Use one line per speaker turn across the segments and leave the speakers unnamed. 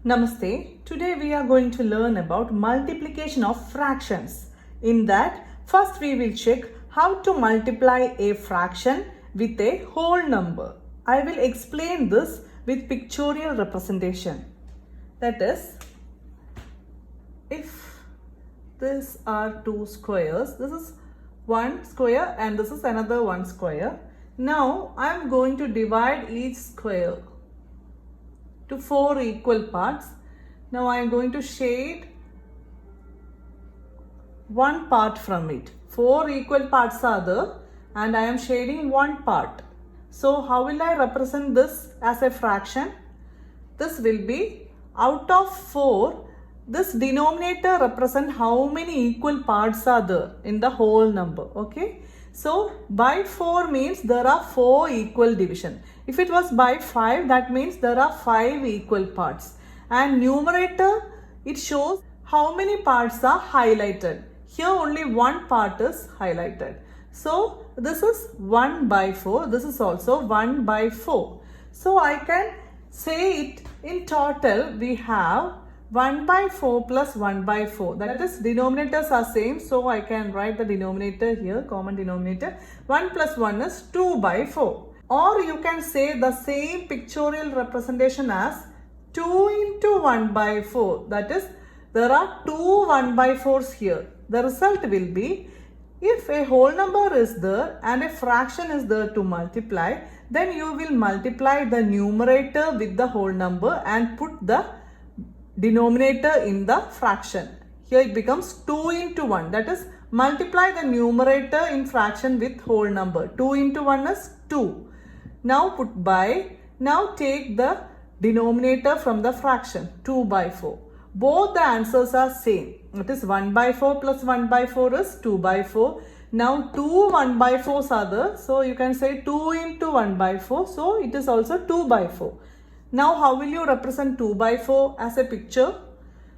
Namaste. Today we are going to learn about multiplication of fractions. In that, first we will check how to multiply a fraction with a whole number. I will explain this with pictorial representation. That is, if these are two squares, this is one square and this is another one square. Now I am going to divide each square to 4 equal parts. Now I am going to shade one part from it. 4 equal parts are there and I am shading one part. So how will I represent this as a fraction? This will be out of 4, this denominator represent how many equal parts are there in the whole number. Okay. So by 4 means there are 4 equal division. If it was by 5, that means there are 5 equal parts. And numerator, it shows how many parts are highlighted. Here only one part is highlighted. So this is 1 by 4. This is also 1 by 4. So I can say it in total we have 1 by 4 plus 1 by 4. That is, denominators are same. So I can write the denominator here, common denominator. 1 plus 1 is 2 by 4. Or you can say the same pictorial representation as 2 into 1 by 4. That is, there are 2 1 by 4s here. The result will be, if a whole number is there and a fraction is there to multiply, then you will multiply the numerator with the whole number and put the denominator in the fraction. Here it becomes 2 into 1. That is, multiply the numerator in fraction with whole number. 2 into 1 is 2. Now put by. Now take the denominator from the fraction. 2 by 4. Both the answers are same. It is 1 by 4 plus 1 by 4 is 2 by 4. Now 2 1 by 4s are there. So you can say 2 into 1 by 4. So it is also 2 by 4. Now how will you represent 2 by 4 as a picture?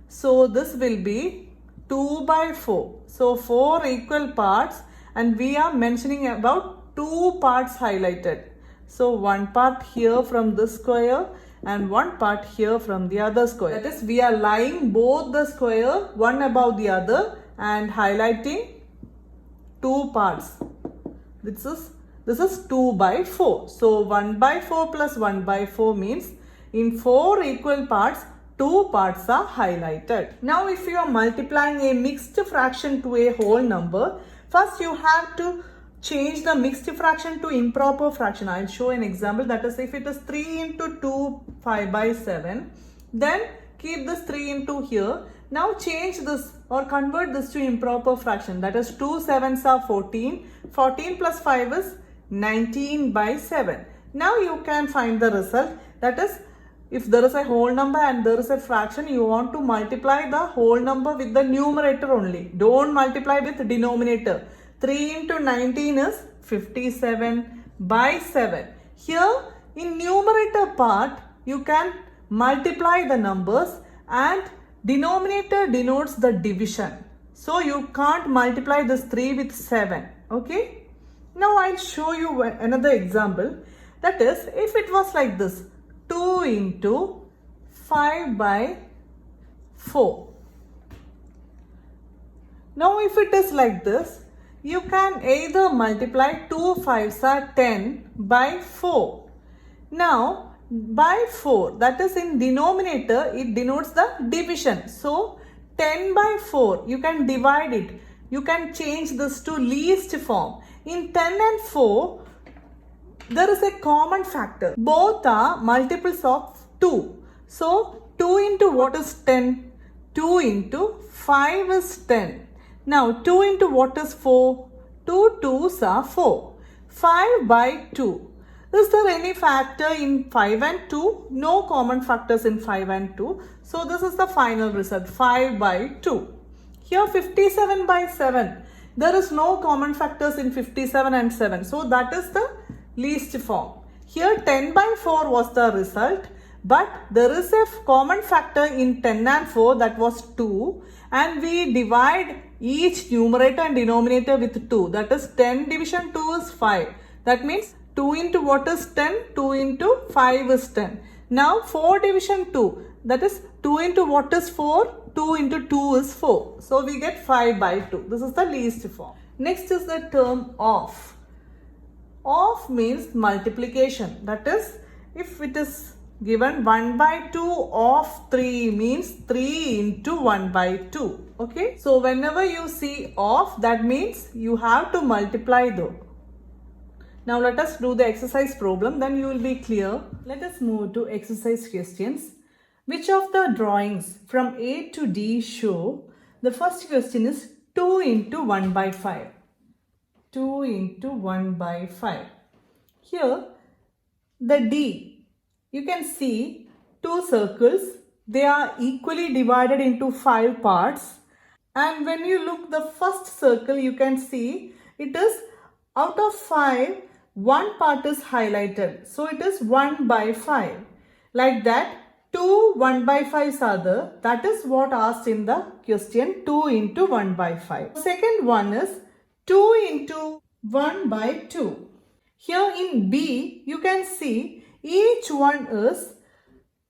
So this will be 2 by 4. So 4 equal parts and we are mentioning about 2 parts highlighted. So one part here from this square and one part here from the other square. That is, we are lying both the square one above the other and highlighting 2 parts. This is 2 by 4. So 1 by 4 plus 1 by 4 means in 4 equal parts, 2 parts are highlighted. Now if you are multiplying a mixed fraction to a whole number, first you have to change the mixed fraction to improper fraction. I will show an example. That is, if it is 3 into 2, 5 by 7, then keep this 3 into here. Now change this or convert this to improper fraction. That is, 2 7s are 14. 14 plus 5 is 19 by 7. Now you can find the result. That is, if there is a whole number and there is a fraction, you want to multiply the whole number with the numerator only. Don't multiply with denominator. 3 into 19 is 57 by 7. Here in numerator part, you can multiply the numbers and denominator denotes the division. So you can't multiply this 3 with 7. Okay. Now I'll show you another example. That is, if it was like this, 2 into 5 by 4. Now if it is like this, you can either multiply 2 5s are 10 by 4. Now by 4, that is in denominator, it denotes the division. So 10 by 4, you can divide it. You can change this to least form. In 10 and 4, there is a common factor. Both are multiples of 2. So 2 into what is 10? 2 into 5 is 10. Now 2 into what is 4? 2 2s are 4. 5 by 2. Is there any factor in 5 and 2? No common factors in 5 and 2. So this is the final result, 5 by 2. Here 57 by 7. There is no common factors in 57 and 7. So that is the least form. Here 10 by 4 was the result, but there is a common factor in 10 and 4, that was 2, and we divide each numerator and denominator with 2. That is, 10 division 2 is 5. That means 2 into what is 10? 2 into 5 is 10. Now 4 division 2. that is 2 into what is 4? 2 into 2 is 4. So we get 5 by 2. This is the least form. Next is the term of. Of means multiplication. That is, if it is given 1 by 2 of 3 means 3 into 1 by 2. Okay. So whenever you see of, that means you have to multiply though. Now let us do the exercise problem, then you will be clear. Let us move to exercise questions. Which of the drawings from A to D show? The first question is 2 into 1 by 5. 2 into 1 by 5. Here, the D, you can see two circles. They are equally divided into 5 parts. And when you look the first circle, you can see it is out of 5, one part is highlighted. So it is 1 by 5. Like that, 2 1 by 5s are there. That is what asked in the question, 2 into 1 by 5. Second one is 2 into 1 by 2. Here in B, you can see each one is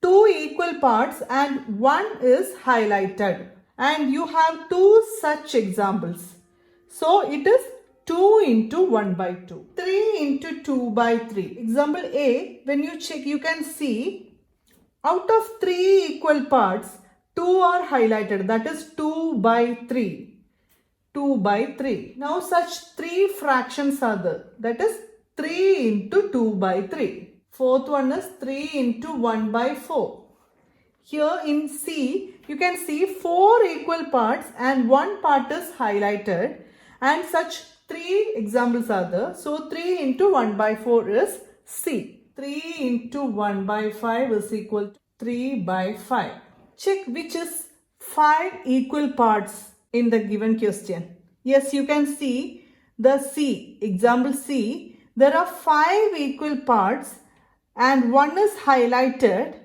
2 equal parts and 1 is highlighted. And you have 2 such examples. So it is 2 into 1 by 2. 3 into 2 by 3. Example A, when you check, you can see out of 3 equal parts, 2 are highlighted. That is 2 by 3. 2 by 3. Now such 3 fractions are there. That is 3 into 2 by 3. Fourth one is 3 into 1 by 4. Here in C, you can see 4 equal parts and 1 part is highlighted. And such 3 examples are there. So 3 into 1 by 4 is C. 3 into 1 by 5 is equal to 3 by 5. Check which is 5 equal parts in the given question. Yes, you can see the C, example C, there are 5 equal parts and 1 is highlighted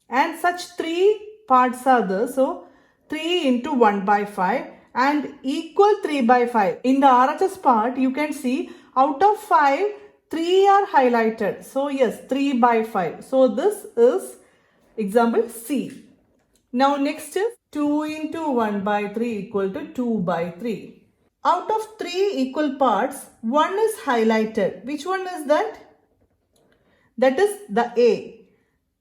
and such 3 parts are there. So 3 into 1 by 5 and equal 3 by 5. In the RHS part, you can see out of 5, 3 are highlighted. So yes, 3 by 5. So this is example C. Now next is 2 into 1 by 3 equal to 2 by 3. Out of 3 equal parts, 1 is highlighted. Which one is that? That is the A.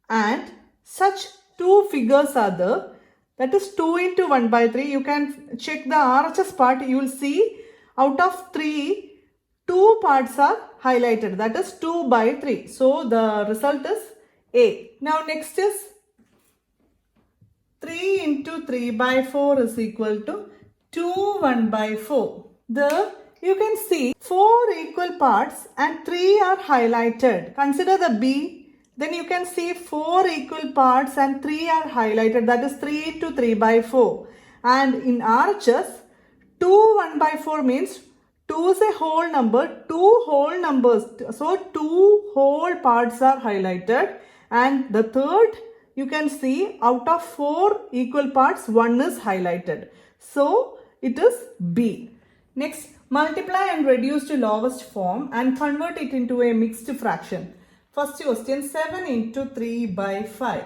And such 2 figures are there. That is 2 into 1 by 3. You can check the RHS part. You will see out of 3, 2 parts are highlighted. That is 2 by 3. So the result is A. Now next is 3 into 3 by 4 is equal to 2 1 by 4. There you can see 4 equal parts and 3 are highlighted. Consider the B. Then you can see 4 equal parts and 3 are highlighted. That is 3 into 3 by 4. And in RHS, 2 1 by 4 means 2 is a whole number, 2 whole numbers. So 2 whole parts are highlighted. And the third, you can see out of 4 equal parts, 1 is highlighted. So it is B. Next, multiply and reduce to lowest form and convert it into a mixed fraction. First question, 7 into 3 by 5.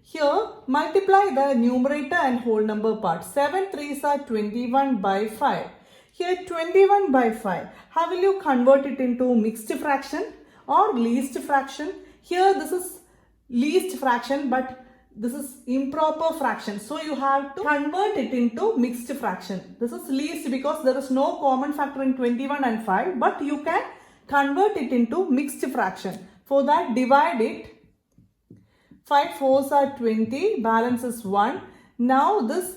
Here, multiply the numerator and whole number part. 7 3s are 21 by 5. Here, 21 by 5. How will you convert it into mixed fraction or least fraction? Here, this is least fraction, but this is improper fraction. So you have to convert it into mixed fraction. This is least because there is no common factor in 21 and 5. But you can convert it into mixed fraction. For that, divide it. 5 4s are 20. Balance is 1. Now this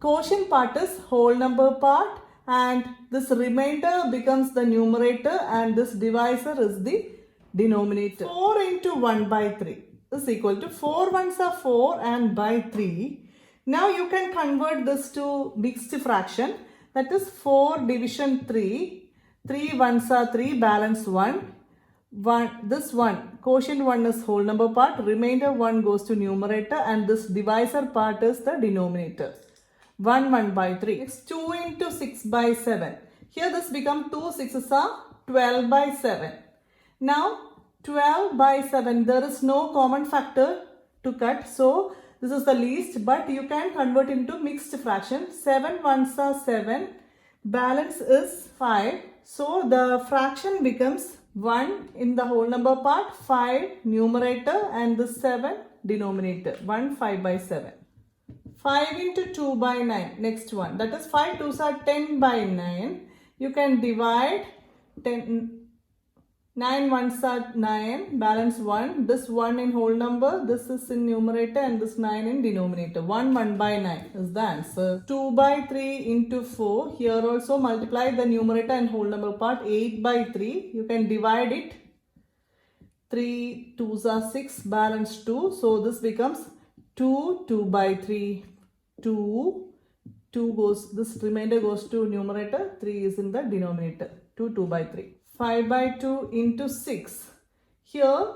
quotient part is whole number part. And this remainder becomes the numerator. And this divisor is the denominator. 4 into 1 by 3. Is equal to 4 1s are 4 and by 3. Now you can convert this to mixed fraction. That is 4 division 3. 3 1s are 3, balance 1. This one, quotient 1 is whole number part. Remainder 1 goes to numerator and this divisor part is the denominator. 1 1 by 3. It's 2 into 6 by 7. Here this becomes 2 6s are 12 by 7. Now 12 by 7, there is no common factor to cut. So this is the least, but you can convert into mixed fraction. 7 ones are 7. Balance is 5. So the fraction becomes 1 in the whole number part, 5 numerator, and the 7 denominator. 1 5 by 7. 5 into 2 by 9. Next one. That is 5 2s are 10 by 9. You can divide 10. 9 ones are 9, balance 1. This 1 in whole number, this is in numerator, and this 9 in denominator. 1 by 9 is the answer. 2 by 3 into 4. Here also multiply the numerator and whole number part. 8 by 3. You can divide it. 3 2s are 6, balance 2. So this becomes 2 by 3. 2 goes, this remainder goes to numerator. 3 is in the denominator. 2 by 3. 5 by 2 into 6. Here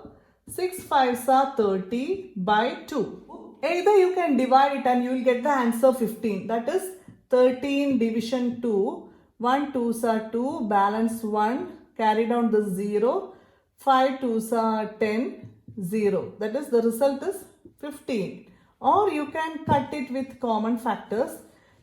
6 5s are 30 by 2. Either you can divide it and you will get the answer 15. That is 13 division 2. 1 2s are 2, balance 1, carry down the 0. 5 2s are 10, 0. That is the result is 15. Or you can cut it with common factors.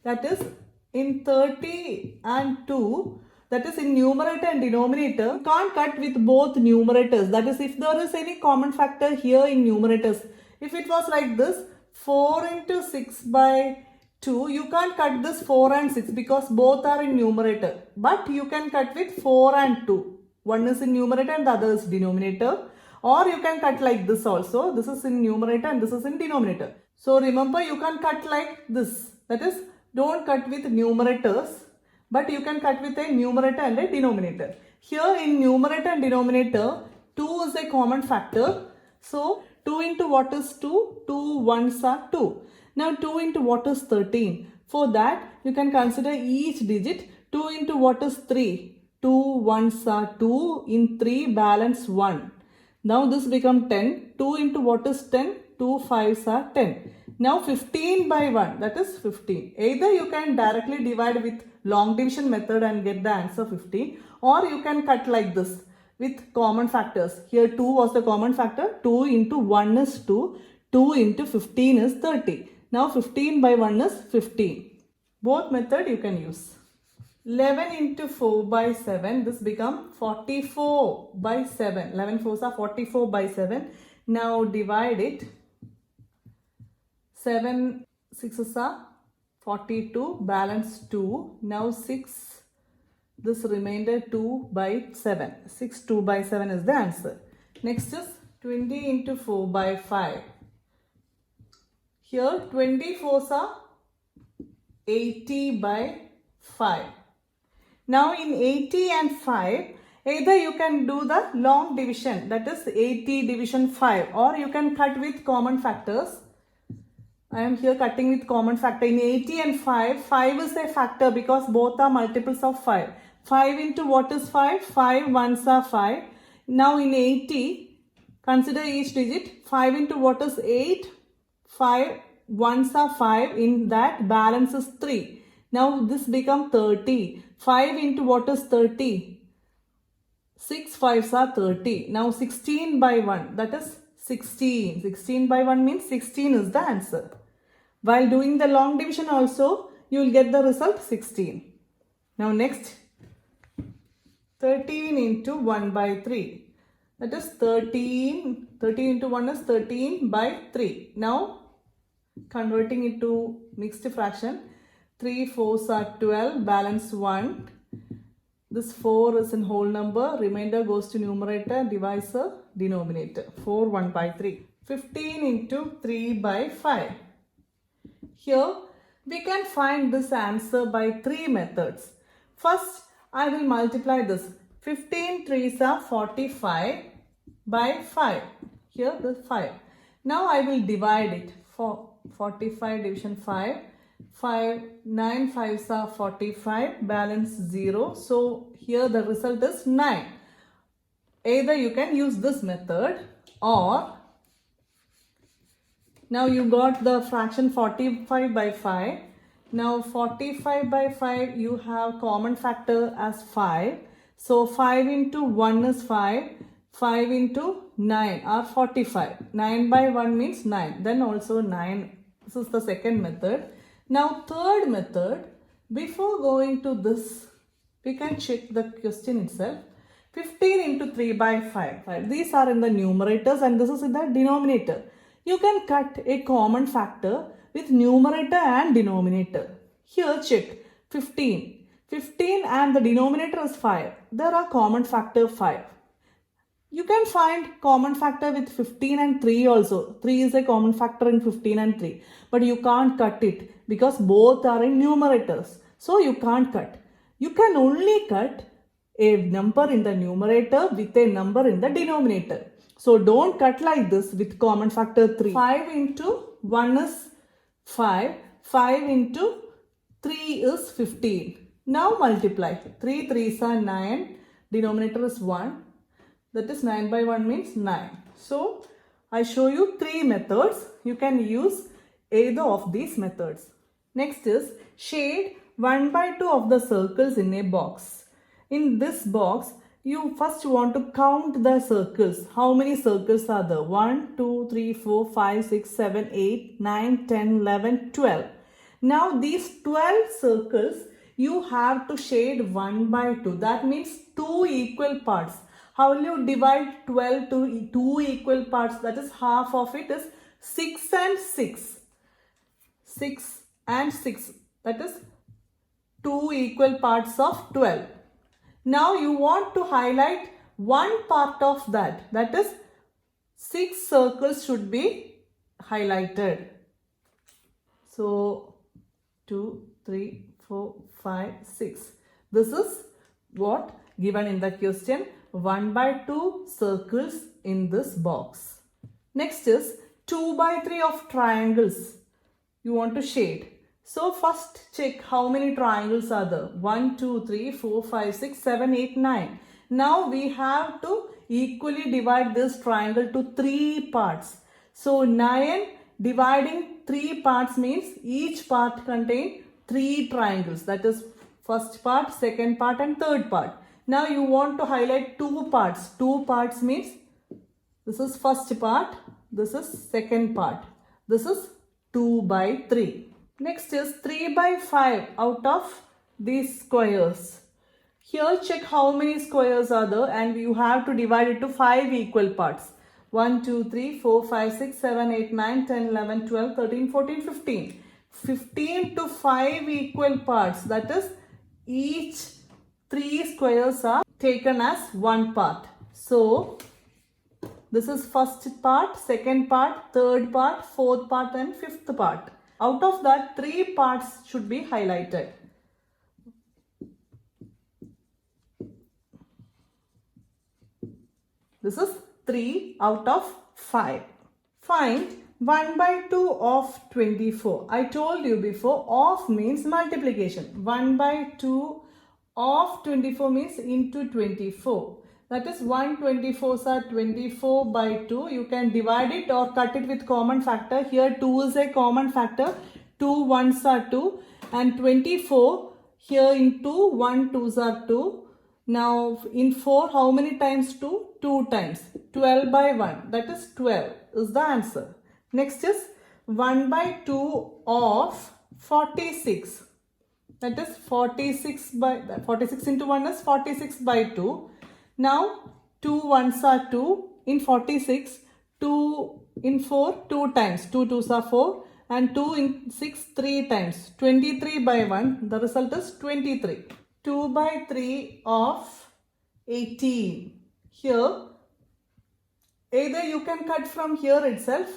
That is in 30 and 2. That is in numerator and denominator. You can't cut with both numerators. That is if there is any common factor here in numerators. If it was like this, 4 into 6 by 2, you can't cut this 4 and 6 because both are in numerator. But you can cut with 4 and 2. One is in numerator and the other is denominator. Or you can cut like this also. This is in numerator and this is in denominator. So remember, you can cut like this. That is, don't cut with numerators. But you can cut with a numerator and a denominator. Here in numerator and denominator, 2 is a common factor. So 2 into what is 2? 2 ones are 2. Now 2 into what is 13? For that, you can consider each digit. 2 into what is 3? 2 ones are 2. In 3, balance 1. Now this becomes 10. 2 into what is 10? 2 5s are 10. Now 15 by 1, that is 15. Either you can directly divide with long division method and get the answer 15, or you can cut like this with common factors. Here 2 was the common factor. 2 into 1 is 2. 2 into 15 is 30. Now 15 by 1 is 15. Both method you can use. 11 into 4 by 7. This becomes 44 by 7. 11 4s are 44 by 7. Now divide it. 7 6s are 42, balance 2. Now 6, this remainder 2 by 7. 6 2 by 7 is the answer. Next is 20 into 4 by 5. Here 24s are 80 by 5. Now in 80 and 5, either you can do the long division, that is 80 division 5, or you can cut with common factors. I am here cutting with common factor. In 80 and 5, 5 is a factor because both are multiples of 5. 5 into what is 5? 5 ones are 5. Now in 80, consider each digit. 5 into what is 8? 5 ones are 5. In that, balance is 3. Now this becomes 30. 5 into what is 30? 6 5s are 30. Now 16 by 1, that is 16. 16 by 1 means 16 is the answer. While doing the long division also, you will get the result 16. Now next, 13 into 1 by 3. That is 13. 13 into 1 is 13 by 3. Now converting it to mixed fraction. 3 4s are 12, balance 1. This 4 is in whole number. Remainder goes to numerator, divisor, denominator. 4 1 by 3. 15 into 3 by 5. Here we can find this answer by 3 methods. First, I will multiply this. 15 3s are 45 by 5. Here the 5. Now I will divide it. For 45 division 5. 9 5s are 45, balance 0. So here the result is 9. Either you can use this method, or now you got the fraction 45 by 5. Now 45 by 5, you have common factor as 5. So 5 into 1 is 5. 5 into 9 are 45. 9 by 1 means 9. Then also 9. This is the second method. Now third method, before going to this, we can check the question itself. 15 into 3 by 5. These are in the numerators and this is in the denominator. You can cut a common factor with numerator and denominator. Here check 15. 15 and the denominator is 5. There are common factor 5. You can find common factor with 15 and 3 also. 3 is a common factor in 15 and 3. But you can't cut it because both are in numerators. So you can't cut. You can only cut a number in the numerator with a number in the denominator. So don't cut like this with common factor 3. 5 into 1 is 5. 5 into 3 is 15. Now multiply. 3 3s are 9. Denominator is 1. That is 9 by 1 means 9. So I show you 3 methods. You can use either of these methods. Next is shade 1 by 2 of the circles in a box. In this box, you first want to count the circles. How many circles are there? 1, 2, 3, 4, 5, 6, 7, 8, 9, 10, 11, 12. Now these 12 circles, you have to shade 1 by 2. That means 2 equal parts. How will you divide 12 to 2 equal parts? That is half of it is 6 and 6. 6 and 6. That is 2 equal parts of 12. Now you want to highlight one part of that. That is 6 circles should be highlighted. So 2, 3, 4, 5, 6. This is what given in the question. 1 by 2 circles in this box. Next is 2 by 3 of triangles. You want to shade. So first check how many triangles are there. 1, 2, 3, 4, 5, 6, 7, 8, 9. Now we have to equally divide this triangle to 3 parts. So 9 dividing 3 parts means each part contains 3 triangles. That is first part, second part and third part. Now you want to highlight 2 parts. 2 parts means this is first part, this is second part. This is 2 by 3. Next is 3 by 5 out of these squares. Here check how many squares are there and you have to divide it to 5 equal parts. 1, 2, 3, 4, 5, 6, 7, 8, 9, 10, 11, 12, 13, 14, 15. 15 to 5 equal parts. That is each 3 squares are taken as one part. So this is first part, second part, third part, fourth part and fifth part. Out of that 3 parts should be highlighted. This is 3 out of 5. Find 1 by 2 of 24. I told you before of means multiplication. 1 by 2 of 24 means into 24. That is 1/24s are 24 by 2. You can divide it or cut it with common factor. Here 2 is a common factor. 2 1s are 2 and 24 here in 2 1 2s are 2. Now in 4 how many times 2? 2 times. 12 by 1 that is 12 is the answer. Next is 1 by 2 of 46. That is 46 into 1 is 46 by 2. Now 2 1s are 2. In 46 2 in 4 2 times. 2 2s are 4 and 2 in 6 3 times. 23 by 1 the result is 23. 2 by 3 of 18. Here either you can cut from here itself.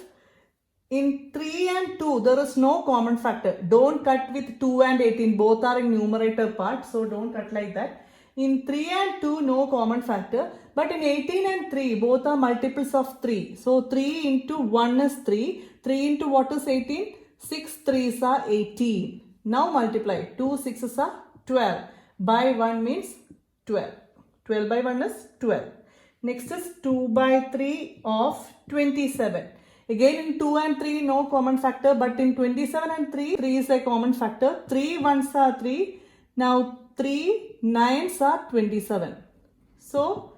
In 3 and 2 there is no common factor. Don't cut with 2 and 18. Both are in numerator part. So don't cut like that. In 3 and 2 no common factor. But in 18 and 3 both are multiples of 3. So 3 into 1 is 3. 3 into what is 18? 6 3s are 18. Now multiply. 2 6s are 12. By 1 means 12. 12 by 1 is 12. Next is 2 by 3 of 27. Again in 2 and 3 no common factor, but in 27 and 3 is a common factor. 3 1s are 3. Now 3 9s are 27. So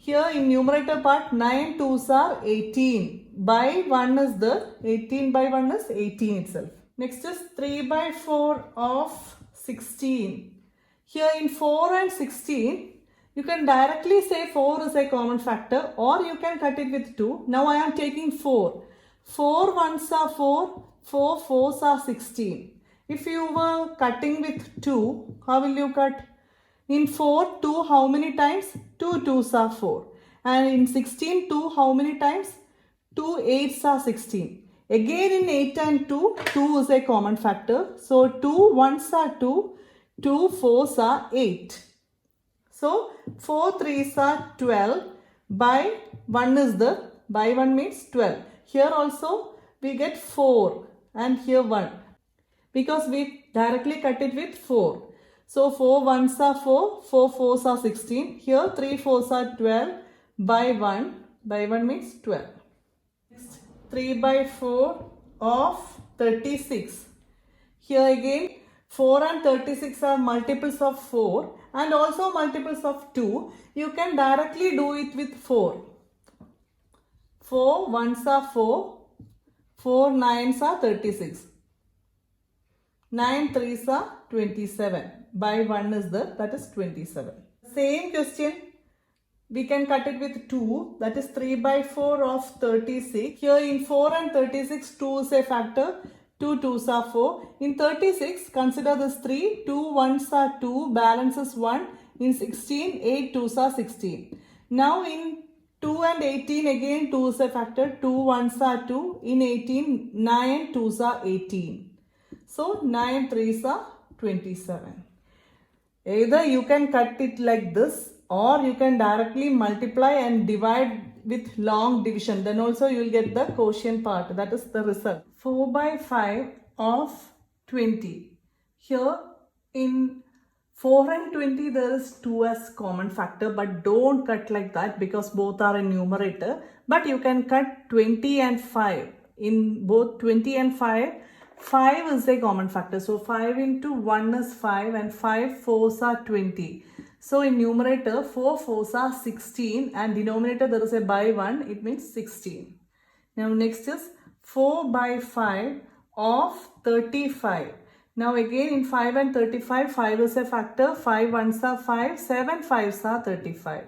Here in numerator part 9 2s are 18. By 1 is the 18 by 1 is 18 itself. Next is 3 by 4 of 16. Here in 4 and 16, you can directly say 4 is a common factor or you can cut it with 2. Now I am taking 4. 4 ones are 4, 4 fours are 16. If you were cutting with 2, how will you cut? In 4, 2 how many times? 2 2s are 4. And in 16, 2 how many times? 2 8s are 16. Again in 8 and 2, 2 is a common factor. So 2 1s are 2, 2 4s are 8. So 4 3s are 12. By 1 is the, by 1 means 12. Here also we get 4 and here 1. Because we directly cut it with 4. So 4 1s are 4, 4 4s are 16. Here 3 4s are 12 by 1 means 12. Next 3 by 4 of 36. Here again 4 and 36 are multiples of 4 and also multiples of 2. You can directly do it with 4. 4 1s are 4, 4 9s are 36. 9 3s are 27. By 1 is the, that is 27. Same question, we can cut it with 2, that is 3 by 4 of 36. Here in 4 and 36, 2 is a factor, 2 2s are 4. In 36, consider this 3, 2 1s are 2, balance is 1. In 16, 8 2s are 16. Now in 2 and 18, again 2 is a factor, 2 1s are 2. In 18, 9 2s are 18. So 9 3s are 27. Either you can cut it like this or you can directly multiply and divide with long division. Then also you will get the quotient part, that is the result. 4 by 5 of 20. Here in 4 and 20 there is 2 as common factor, but don't cut like that because both are in numerator. But you can cut 20 and 5. In both 20 and 5, 5 is a common factor. So 5 into 1 is 5 and 5 4s are 20. So in numerator 4 4s are 16 and denominator there is a by 1, it means 16. Now next is 4 by 5 of 35. Now again in 5 and 35, 5 is a factor, 5 1s are 5, 7 5s are 35.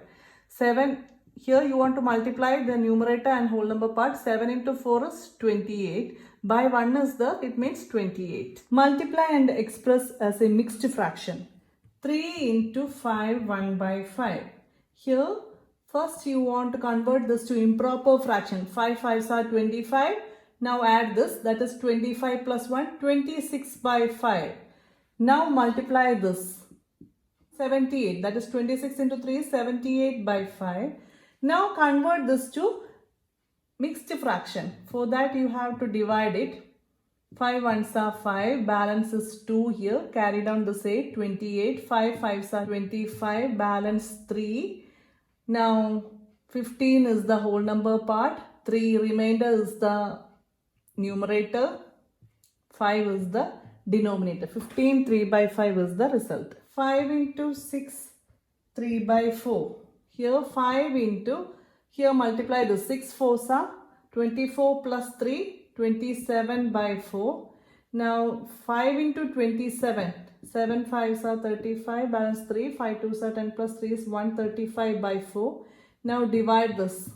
7, here you want to multiply the numerator and whole number part. 7 into 4 is 28. By 1 is the, it means 28. Multiply and express as a mixed fraction. 3 into 5, 1 by 5. Here, first you want to convert this to improper fraction. 5 5s are 25. Now add this, that is 25 plus 1, 26 by 5. Now multiply this. 78, that is 26 into 3, 78 by 5. Now convert this to mixed fraction. For that you have to divide it. 5 1s are 5, balance is 2 here, carry down this 8, 28, 5 5s are 25, balance 3. Now 15 is the whole number part, 3 remainder is the numerator, 5 is the denominator. 15 3 by 5 is the result. 5 into 6, 3 by 4. Here 5 into, here multiply the 6 4s are 24 plus 3, 27 by 4. Now 5 into 27, 7 5s are 35, balance 3, 5 2s are 10 plus 3 is 135 by 4. Now divide this.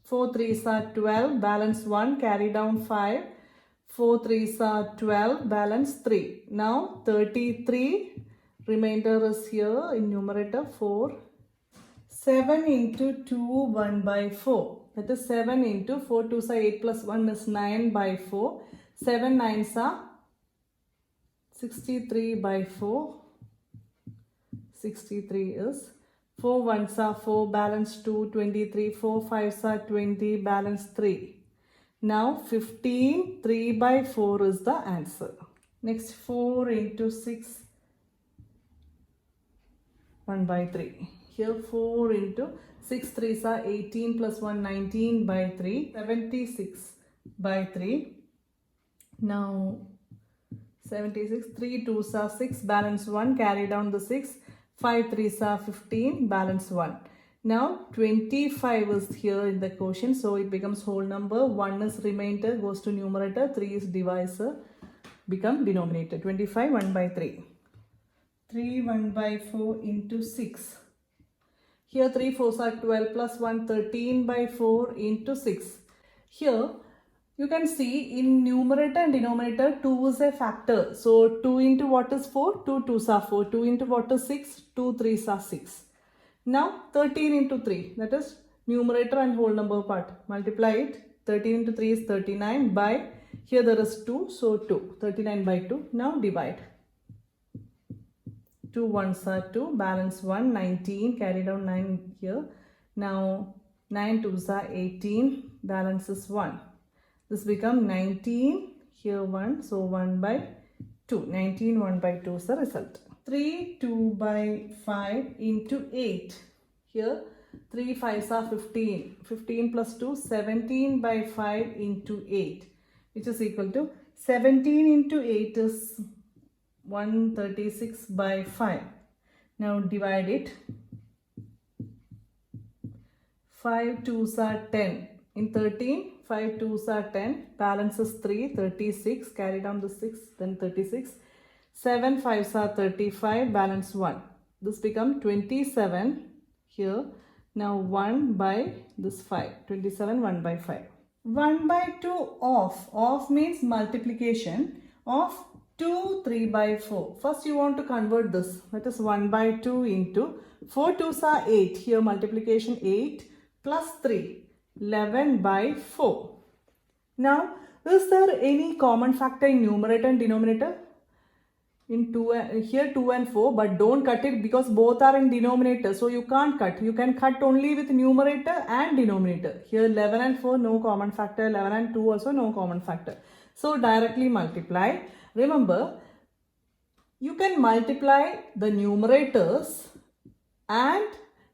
4 3s are 12, balance 1, carry down 5. 4 3s are 12, balance 3. Now 33, remainder is here in numerator 4. 7 into 2, 1 by 4. That is 7 into 4 2s are 8 plus 1 is 9 by 4. 7 9s are 63 by 4. 63 is 4 1s are 4, balance 2, 23. 4 5s are 20, balance 3. Now 15, 3 by 4 is the answer. Next 4 into 6, 1 by 3. Here 4 into 6 3s are 18 plus 1, 19 by 3, 76 by 3. Now 76, 3 2s are 6, balance 1, carry down the 6, 5 3s are 15, balance 1. Now 25 is here in the quotient, so it becomes whole number. 1 is remainder, goes to numerator, 3 is divisor, become denominator. 25 1 by 3. 3 1 by 4 into 6. Here 3 4s are 12 plus 1, 13 by 4 into 6. Here you can see in numerator and denominator 2 is a factor. So 2 into what is 4? 2 2s are 4. 2 into what is 6? 2 3s are 6. Now 13 into 3, that is numerator and whole number part. Multiply it. 13 into 3 is 39 by, here there is 2, so 2. 39 by 2. Now divide. 2 1s are 2, balance 1, 19, carry down 9 here. Now 9 2s are 18, balance is 1. This become 19, here 1, so 1 by 2. 19 1 by 2 is the result. 3 2 by 5 into 8. Here 3 5s are 15. 15 plus 2, 17 by 5 into 8, which is equal to 17 into 8 is 136 by 5. Now divide it. 5 2s are 10. In 13, 5 2s are 10. Balance is 3, 36. Carry down the 6, then 36. 7 5s are 35. Balance 1. This become 27 here. Now 1 by this 5. 27 1 by 5. 1 by 2 off. Off means multiplication of 2 3 by 4. First you want to convert this. That is 1 by 2 into 4 2s are 8. Here multiplication 8 plus 3. 11 by 4. Now, is there any common factor in numerator and denominator? In here 2 and 4, but don't cut it because both are in denominator. So you can't cut. You can cut only with numerator and denominator. Here 11 and 4, no common factor. 11 and 2 also no common factor. So directly multiply. Remember, you can multiply the numerators and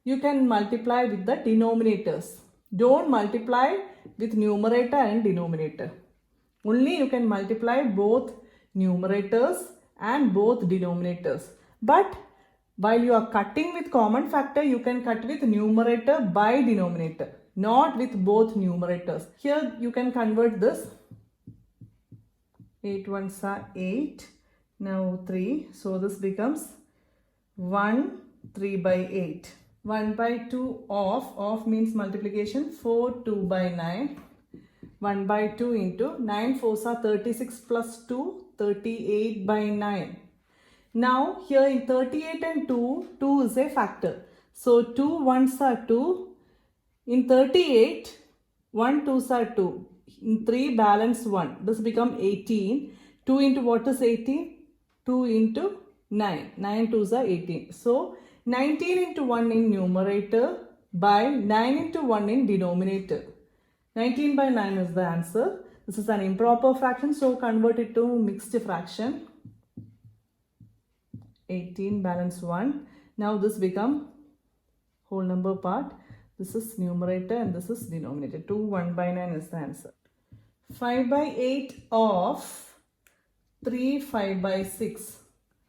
you can multiply with the denominators. Don't multiply with numerator and denominator. Only you can multiply both numerators and both denominators. But while you are cutting with common factor, you can cut with numerator by denominator, not with both numerators. Here you can convert this. 8 1s are 8. Now 3. So this becomes 1 3 by 8. 1 by 2 off. Off means multiplication. 4 2 by 9. 1 by 2 into 9 4s are 36 plus 2. 38 by 9. Now here in 38 and 2, 2 is a factor. So 2 1s are 2. In 38, 1 2s are 2. In 3 balance 1. This become 18. 2 into what is 18? 2 into 9. 9 2s are 18. So 19 into 1 in numerator by 9 into 1 in denominator. 19 by 9 is the answer. This is an improper fraction, so convert it to mixed fraction. 18 balance 1. Now this become whole number part. This is numerator and this is denominator. 2 1 by 9 is the answer. 5 by 8 of 3 5 by 6.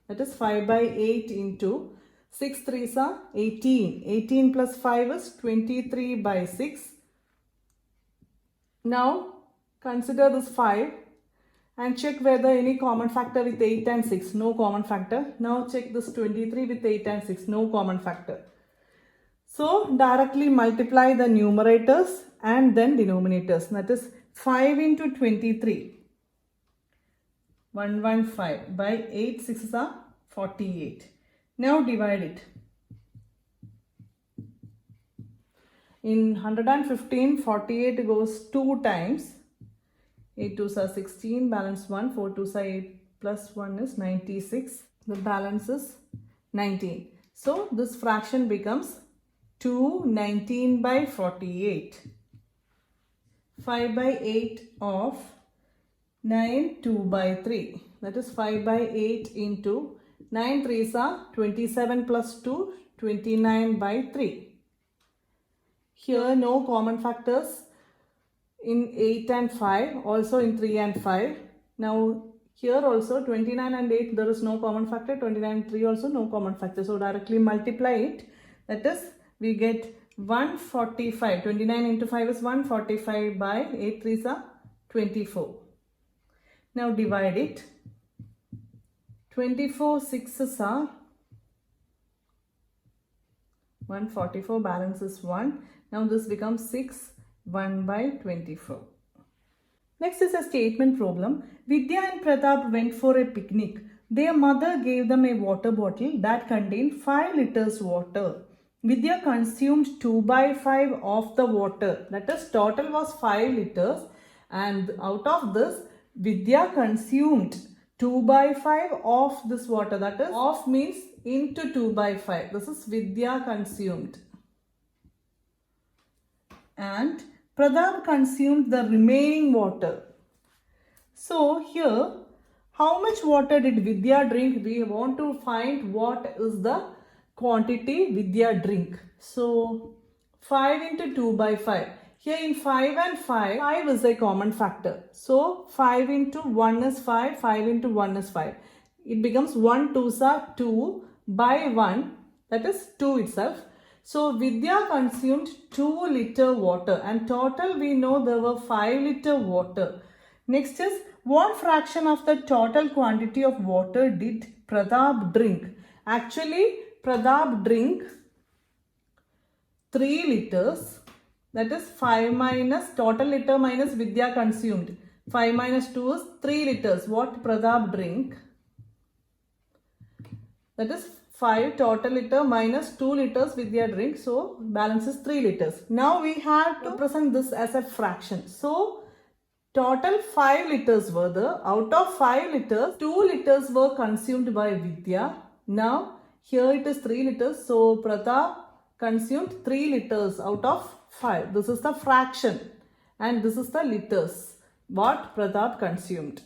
That is 5 by 8 into 6 3s are 18. 18 plus 5 is 23 by 6. Now consider this 5 and check whether any common factor with 8 and 6. No common factor. Now check this 23 with 8 and 6. No common factor. So directly multiply the numerators and then denominators. That is 5 into 23. 115 by 8 6s are 48. Now divide it. In 115, 48 goes 2 times. 8 2s are 16, balance 1. 4 2s are 8 plus 1 is 96. The balance is 19. So this fraction becomes 2 19 by 48. 5 by 8 of 9 2 by 3. That is 5 by 8 into 9 3s are 27 plus 2, 29 by 3. Here no common factors in 8 and 5, also in 3 and 5. Now here also 29 and 8 there is no common factor, 29 and 3 also no common factor. So directly multiply it. That is we get 145. 29 into 5 is 145 by 8 3s are 24. Now divide it. 24 6s are 144, balance is 1. Now this becomes 6, 1 by 24. Next is a statement problem. Vidya and Pratap went for a picnic. Their mother gave them a water bottle that contained 5 liters water. Vidya consumed 2 by 5 of the water. That is, total was 5 liters. And out of this, Vidya consumed 2 by 5 of this water. That is, of means into 2 by 5. This is Vidya consumed. And Pratap consumed the remaining water. So here, how much water did Vidya drink? We want to find what is the quantity Vidya drink. So 5 into 2 by 5. Here in 5 and 5, 5 is a common factor. So 5 into 1 is 5, 5 into 1 is 5. It becomes 1 2s are 2 by 1, that is 2 itself. So Vidya consumed 2 liter water, and total we know there were 5 liter water. Next is, what fraction of the total quantity of water did Pratap drink? Actually, Pratap drink 3 liters. That is 5 minus total liter minus Vidya consumed. 5 minus 2 is 3 liters. What Pratap drink? That is 5 total liter minus 2 liters Vidya drink. So balance is 3 liters. Now we have to represent this as a fraction. So total 5 liters were there. Out of 5 liters, 2 liters were consumed by Vidya. Now here it is 3 liters. So Pratap consumed 3 liters out of 5. This is the fraction and this is the liters what Pratap consumed.